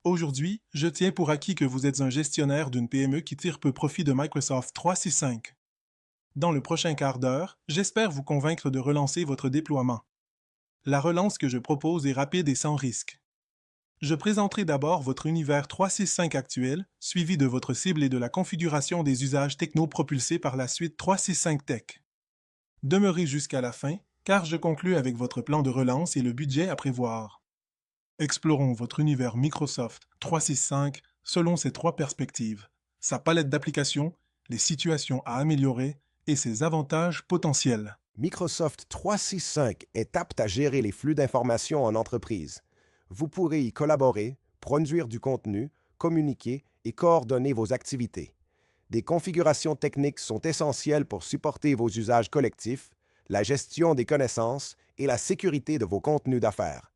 Aujourd'hui, je tiens pour acquis que vous êtes un gestionnaire d'une PME qui tire peu profit de Microsoft 365. Dans le prochain quart d'heure, j'espère vous convaincre de relancer votre déploiement. La relance que je propose est rapide et sans risque. Je présenterai d'abord votre univers 365 actuel, suivi de votre cible et de la configuration des usages techno propulsés par la suite 365 Tech. Demeurez jusqu'à la fin, car je conclus avec votre plan de relance et le budget à prévoir. Explorons votre univers Microsoft 365 selon ces trois perspectives: sa palette d'applications, les situations à améliorer et ses avantages potentiels. Microsoft 365 est apte à gérer les flux d'informations en entreprise. Vous pourrez y collaborer, produire du contenu, communiquer et coordonner vos activités. Des configurations techniques sont essentielles pour supporter vos usages collectifs, la gestion des connaissances et la sécurité de vos contenus d'affaires.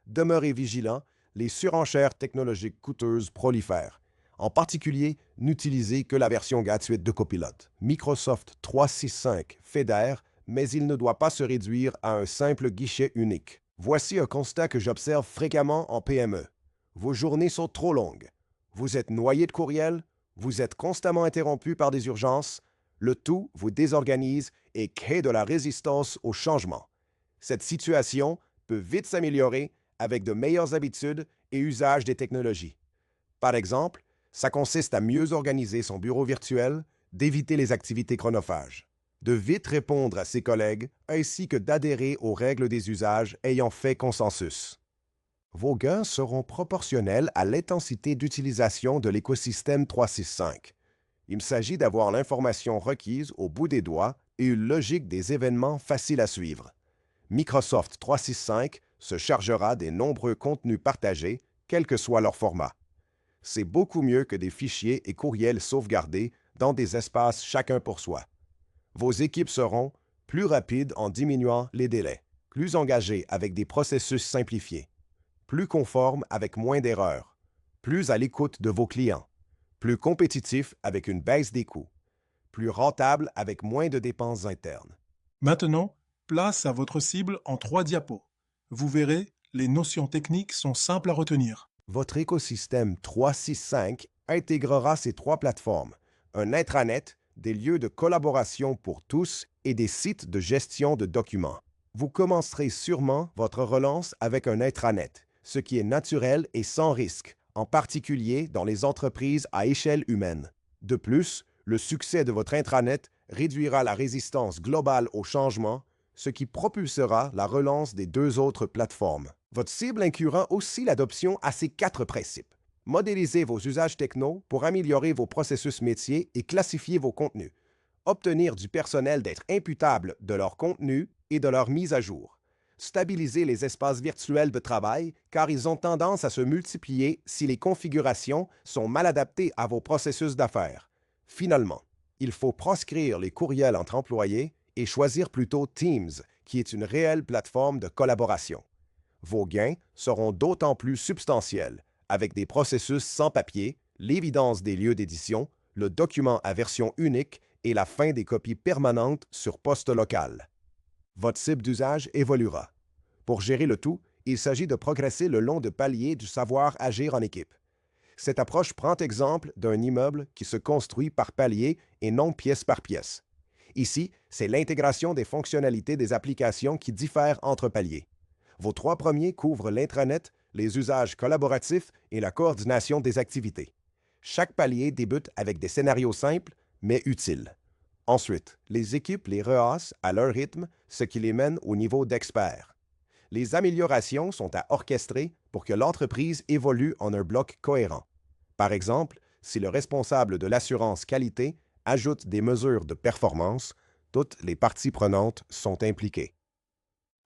Demeurez vigilant, les surenchères technologiques coûteuses prolifèrent. En particulier, n'utilisez que la version gratuite de Copilot. Microsoft 365 fédère, mais il ne doit pas se réduire à un simple guichet unique. Voici un constat que j'observe fréquemment en PME. Vos journées sont trop longues. Vous êtes noyé de courriels, vous êtes constamment interrompu par des urgences, le tout vous désorganise et crée de la résistance au changement. Cette situation peut vite s'améliorer avec de meilleures habitudes et usage des technologies. Par exemple, ça consiste à mieux organiser son bureau virtuel, d'éviter les activités chronophages, de vite répondre à ses collègues, ainsi que d'adhérer aux règles des usages ayant fait consensus. Vos gains seront proportionnels à l'intensité d'utilisation de l'écosystème 365. Il s'agit d'avoir l'information requise au bout des doigts et une logique des événements facile à suivre. Microsoft 365 se chargera des nombreux contenus partagés, quel que soit leur format. C'est beaucoup mieux que des fichiers et courriels sauvegardés dans des espaces chacun pour soi. Vos équipes seront plus rapides en diminuant les délais, plus engagées avec des processus simplifiés, plus conformes avec moins d'erreurs, plus à l'écoute de vos clients, plus compétitifs avec une baisse des coûts, plus rentables avec moins de dépenses internes. Maintenant, place à votre cible en trois diapos. Vous verrez, les notions techniques sont simples à retenir. Votre écosystème 365 intégrera ces trois plateformes: un intranet, des lieux de collaboration pour tous et des sites de gestion de documents. Vous commencerez sûrement votre relance avec un intranet, ce qui est naturel et sans risque, en particulier dans les entreprises à échelle humaine. De plus, le succès de votre intranet réduira la résistance globale au changement, ce qui propulsera la relance des deux autres plateformes. Votre cible inclura aussi l'adoption à ces quatre principes. Modéliser vos usages techno pour améliorer vos processus métiers et classifier vos contenus. Obtenir du personnel d'être imputable de leur contenu et de leur mise à jour. Stabiliser les espaces virtuels de travail car ils ont tendance à se multiplier si les configurations sont mal adaptées à vos processus d'affaires. Finalement, il faut proscrire les courriels entre employés et choisir plutôt Teams, qui est une réelle plateforme de collaboration. Vos gains seront d'autant plus substantiels avec des processus sans papier, l'évidence des lieux d'édition, le document à version unique et la fin des copies permanentes sur poste local. Votre cible d'usage évoluera. Pour gérer le tout, il s'agit de progresser le long de paliers du savoir agir en équipe. Cette approche prend exemple d'un immeuble qui se construit par paliers et non pièce par pièce. Ici, c'est l'intégration des fonctionnalités des applications qui diffèrent entre paliers. Vos trois premiers couvrent l'intranet, les usages collaboratifs et la coordination des activités. Chaque palier débute avec des scénarios simples, mais utiles. Ensuite, les équipes les rehaussent à leur rythme, ce qui les mène au niveau d'expert. Les améliorations sont à orchestrer pour que l'entreprise évolue en un bloc cohérent. Par exemple, si le responsable de l'assurance qualité ajoute des mesures de performance, toutes les parties prenantes sont impliquées.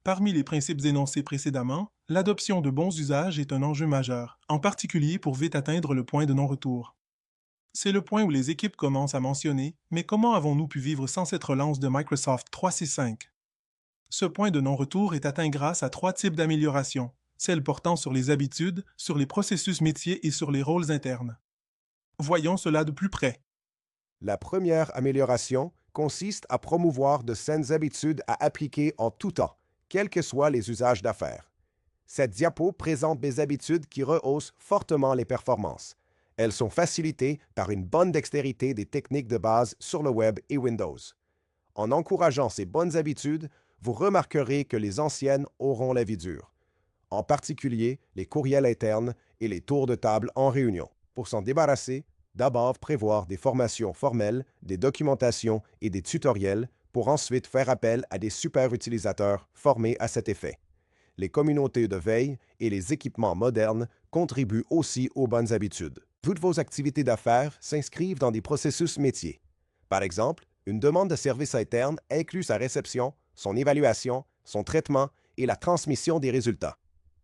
Parmi les principes énoncés précédemment, l'adoption de bons usages est un enjeu majeur, en particulier pour vite atteindre le point de non-retour. C'est le point où les équipes commencent à mentionner, mais comment avons-nous pu vivre sans cette relance de Microsoft 365? Ce point de non-retour est atteint grâce à trois types d'améliorations, celles portant sur les habitudes, sur les processus métiers et sur les rôles internes. Voyons cela de plus près. La première amélioration consiste à promouvoir de saines habitudes à appliquer en tout temps, quels que soient les usages d'affaires. Cette diapo présente des habitudes qui rehaussent fortement les performances. Elles sont facilitées par une bonne dextérité des techniques de base sur le web et Windows. En encourageant ces bonnes habitudes, vous remarquerez que les anciennes auront la vie dure, en particulier les courriels internes et les tours de table en réunion. Pour s'en débarrasser, d'abord prévoir des formations formelles, des documentations et des tutoriels pour ensuite faire appel à des super utilisateurs formés à cet effet. Les communautés de veille et les équipements modernes contribuent aussi aux bonnes habitudes. Toutes vos activités d'affaires s'inscrivent dans des processus métiers. Par exemple, une demande de service interne inclut sa réception, son évaluation, son traitement et la transmission des résultats.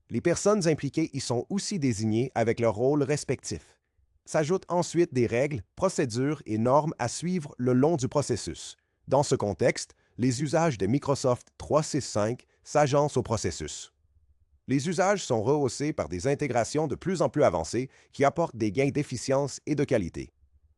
Les personnes impliquées y sont aussi désignées avec leur rôle respectif. S'ajoutent ensuite des règles, procédures et normes à suivre le long du processus. Dans ce contexte, les usages de Microsoft 365 s'agencent au processus. Les usages sont rehaussés par des intégrations de plus en plus avancées qui apportent des gains d'efficience et de qualité.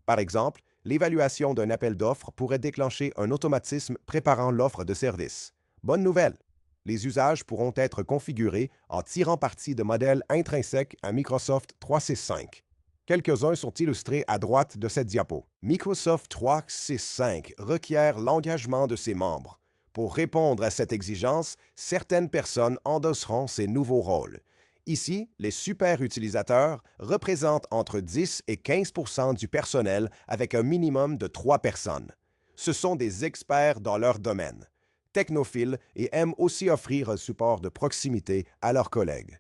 Par exemple, l'évaluation d'un appel d'offres pourrait déclencher un automatisme préparant l'offre de service. Bonne nouvelle! Les usages pourront être configurés en tirant parti de modèles intrinsèques à Microsoft 365. Quelques-uns sont illustrés à droite de cette diapo. Microsoft 365 requiert l'engagement de ses membres. Pour répondre à cette exigence, certaines personnes endosseront ces nouveaux rôles. Ici, les super utilisateurs représentent entre 10 et 15 % du personnel avec un minimum de 3 personnes. Ce sont des experts dans leur domaine, technophiles et aiment aussi offrir un support de proximité à leurs collègues.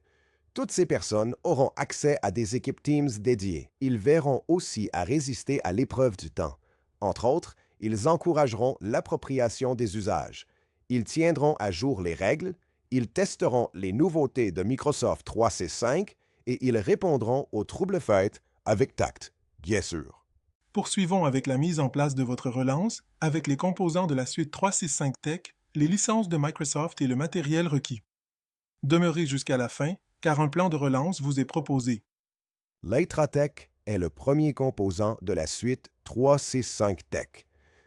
Toutes ces personnes auront accès à des équipes Teams dédiées. Ils verront aussi à résister à l'épreuve du temps. Entre autres, ils encourageront l'appropriation des usages. Ils tiendront à jour les règles, ils testeront les nouveautés de Microsoft 365 et ils répondront aux troubles faits avec tact, bien sûr. Poursuivons avec la mise en place de votre relance avec les composants de la suite 365 Tech, les licences de Microsoft et le matériel requis. Demeurez jusqu'à la fin, car un plan de relance vous est proposé. L'Intratech est le premier composant de la suite 365 Tech.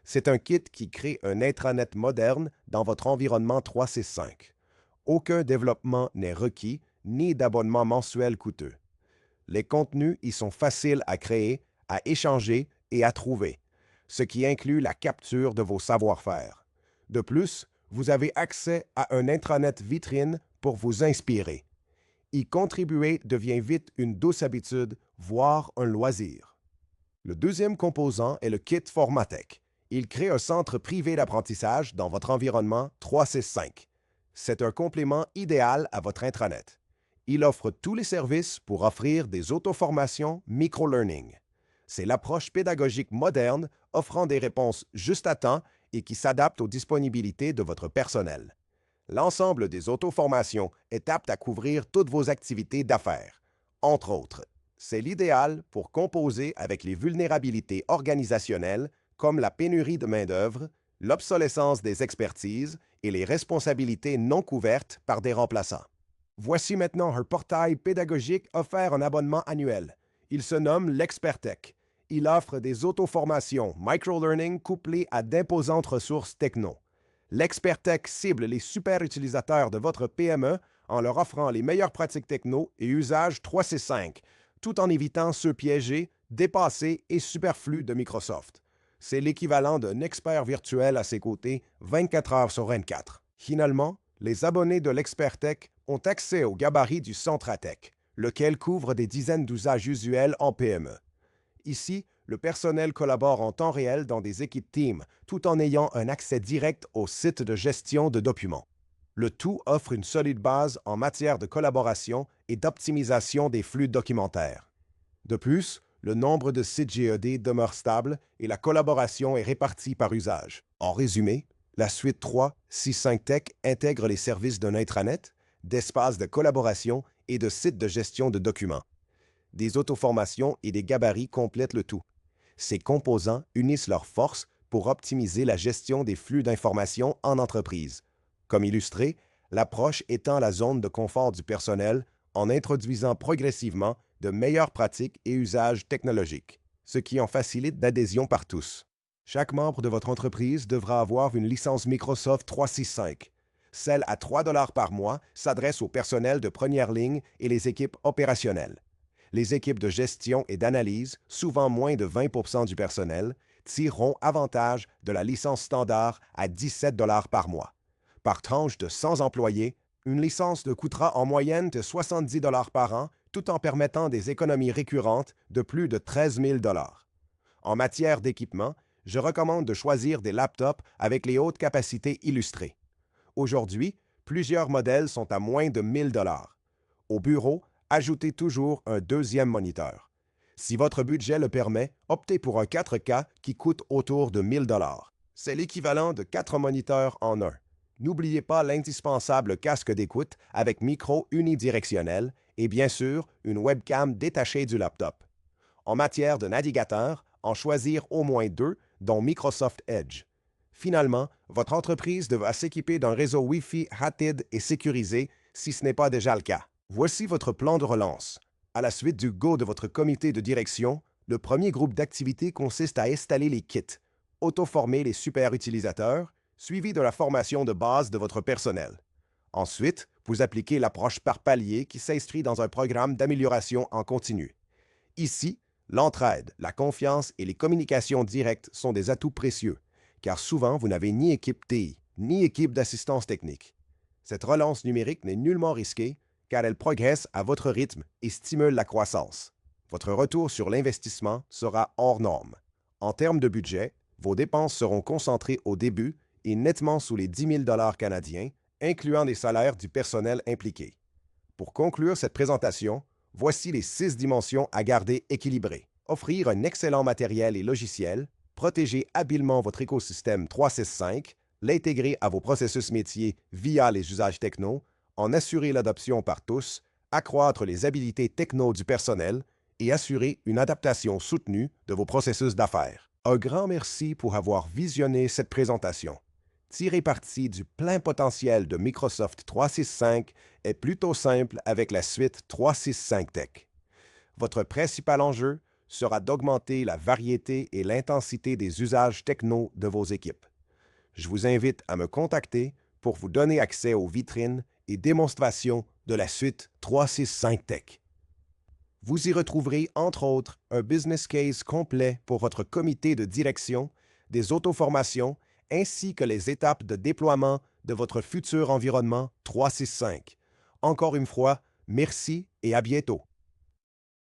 C'est un kit qui crée un intranet moderne dans votre environnement 365. Aucun développement n'est requis, ni d'abonnement mensuel coûteux. Les contenus y sont faciles à créer, à échanger et à trouver, ce qui inclut la capture de vos savoir-faire. De plus, vous avez accès à un intranet vitrine pour vous inspirer. Y contribuer devient vite une douce habitude, voire un loisir. Le deuxième composant est le kit Formatech. Il crée un centre privé d'apprentissage dans votre environnement 365. C'est un complément idéal à votre intranet. Il offre tous les services pour offrir des auto-formations micro-learning. C'est l'approche pédagogique moderne offrant des réponses juste à temps et qui s'adapte aux disponibilités de votre personnel. L'ensemble des auto-formations est apte à couvrir toutes vos activités d'affaires. Entre autres, c'est l'idéal pour composer avec les vulnérabilités organisationnelles comme la pénurie de main-d'œuvre, l'obsolescence des expertises et les responsabilités non couvertes par des remplaçants. Voici maintenant un portail pédagogique offert en abonnement annuel. Il se nomme l'Expertech. Il offre des auto-formations micro-learning couplées à d'imposantes ressources techno. L'Expertech cible les super utilisateurs de votre PME en leur offrant les meilleures pratiques techno et usages 365, tout en évitant ceux piégés, dépassés et superflus de Microsoft. C'est l'équivalent d'un expert virtuel à ses côtés 24 heures sur 24. Finalement, les abonnés de l'Expertech ont accès au gabarit du Centratech, lequel couvre des dizaines d'usages usuels en PME. Ici, le personnel collabore en temps réel dans des équipes Team, tout en ayant un accès direct au site de gestion de documents. Le tout offre une solide base en matière de collaboration et d'optimisation des flux documentaires. De plus, le nombre de sites GED demeure stable et la collaboration est répartie par usage. En résumé, la suite 365 Tech intègre les services d'un intranet, d'espaces de collaboration et de sites de gestion de documents. Des auto-formations et des gabarits complètent le tout. Ces composants unissent leurs forces pour optimiser la gestion des flux d'informations en entreprise. Comme illustré, l'approche étend la zone de confort du personnel en introduisant progressivement de meilleures pratiques et usages technologiques, ce qui en facilite l'adhésion par tous. Chaque membre de votre entreprise devra avoir une licence Microsoft 365. Celle à 3 par mois s'adresse au personnel de première ligne et les équipes opérationnelles. Les équipes de gestion et d'analyse, souvent moins de 20 du personnel, tireront avantage de la licence standard à 17 par mois. Par tranche de 100 employés, une licence ne coûtera en moyenne de 70 par an, tout en permettant des économies récurrentes de plus de 13 000 En matière d'équipement, je recommande de choisir des laptops avec les hautes capacités illustrées. Aujourd'hui, plusieurs modèles sont à moins de 1 000 Au bureau, ajoutez toujours un deuxième moniteur. Si votre budget le permet, optez pour un 4K qui coûte autour de 1 000 C'est l'équivalent de 4 moniteurs en un. N'oubliez pas l'indispensable casque d'écoute avec micro unidirectionnel et bien sûr une webcam détachée du laptop. En matière de navigateur, en choisir au moins 2, dont Microsoft Edge. Finalement, votre entreprise devra s'équiper d'un réseau Wi-Fi rapide et sécurisé si ce n'est pas déjà le cas. Voici votre plan de relance. À la suite du go de votre comité de direction, le premier groupe d'activités consiste à installer les kits, auto-former les super utilisateurs, suivi de la formation de base de votre personnel. Ensuite, vous appliquez l'approche par palier qui s'inscrit dans un programme d'amélioration en continu. Ici, l'entraide, la confiance et les communications directes sont des atouts précieux, car souvent vous n'avez ni équipe TI, ni équipe d'assistance technique. Cette relance numérique n'est nullement risquée, car elle progresse à votre rythme et stimule la croissance. Votre retour sur l'investissement sera hors norme. En termes de budget, vos dépenses seront concentrées au début et nettement sous les 10 000 canadiens, incluant les salaires du personnel impliqué. Pour conclure cette présentation, voici les 6 dimensions à garder équilibrées. Offrir un excellent matériel et logiciel, protéger habilement votre écosystème 365, l'intégrer à vos processus métiers via les usages techno, en assurer l'adoption par tous, accroître les habilités techno du personnel et assurer une adaptation soutenue de vos processus d'affaires. Un grand merci pour avoir visionné cette présentation. Tirer parti du plein potentiel de Microsoft 365 est plutôt simple avec la suite 365 Tech. Votre principal enjeu sera d'augmenter la variété et l'intensité des usages techno de vos équipes. Je vous invite à me contacter pour vous donner accès aux vitrines et démonstrations de la suite 365 Tech. Vous y retrouverez, entre autres, un business case complet pour votre comité de direction, des auto-formations, ainsi que les étapes de déploiement de votre futur environnement 365. Encore une fois, merci et à bientôt.